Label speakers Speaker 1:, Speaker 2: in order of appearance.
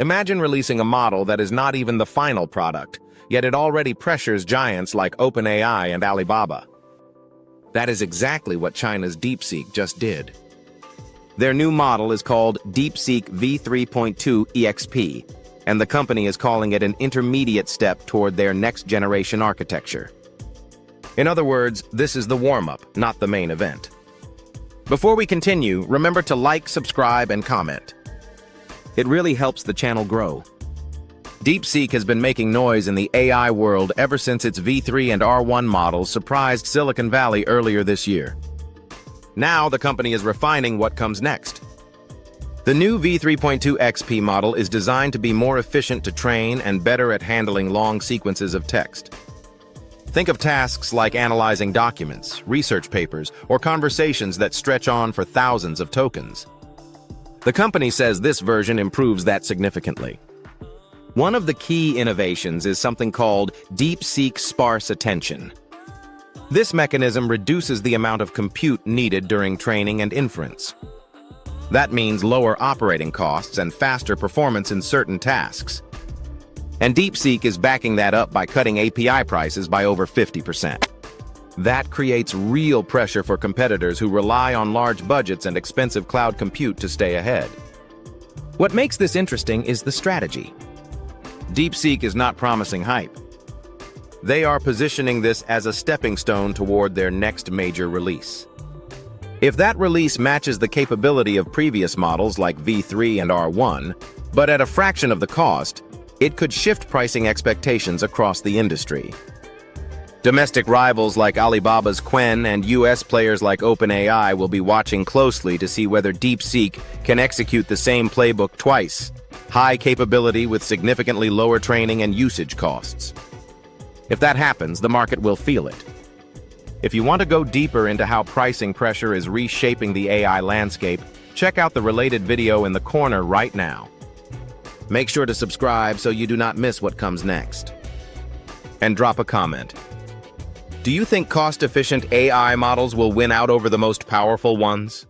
Speaker 1: Imagine releasing a model that is not even the final product, yet it already pressures giants like OpenAI and Alibaba. That is exactly what China's DeepSeek just did. Their new model is called DeepSeek V3.2 Exp, and the company is calling it an intermediate step toward their next-generation architecture. In other words, this is the warm-up, not the main event. Before we continue, remember to like, subscribe, and comment. It really helps the channel grow. DeepSeek has been making noise in the AI world ever since its V3 and R1 models surprised Silicon Valley earlier this year. Now the company is refining what comes next. The new V3.2 Exp model is designed to be more efficient to train and better at handling long sequences of text. Think of tasks like analyzing documents, research papers, or conversations that stretch on for thousands of tokens. The company says this version improves that significantly. One of the key innovations is something called DeepSeek Sparse Attention. This mechanism reduces the amount of compute needed during training and inference. That means lower operating costs and faster performance in certain tasks. And DeepSeek is backing that up by cutting API prices by over 50%. That creates real pressure for competitors who rely on large budgets and expensive cloud compute to stay ahead. What makes this interesting is the strategy. DeepSeek is not promising hype. They are positioning this as a stepping stone toward their next major release. If that release matches the capability of previous models like V3 and R1, but at a fraction of the cost, it could shift pricing expectations across the industry. Domestic rivals like Alibaba's Qwen and US players like OpenAI will be watching closely to see whether DeepSeek can execute the same playbook twice: high capability with significantly lower training and usage costs. If that happens, the market will feel it. If you want to go deeper into how pricing pressure is reshaping the AI landscape, check out the related video in the corner right now. Make sure to subscribe so you do not miss what comes next. And drop a comment. Do you think cost-efficient AI models will win out over the most powerful ones?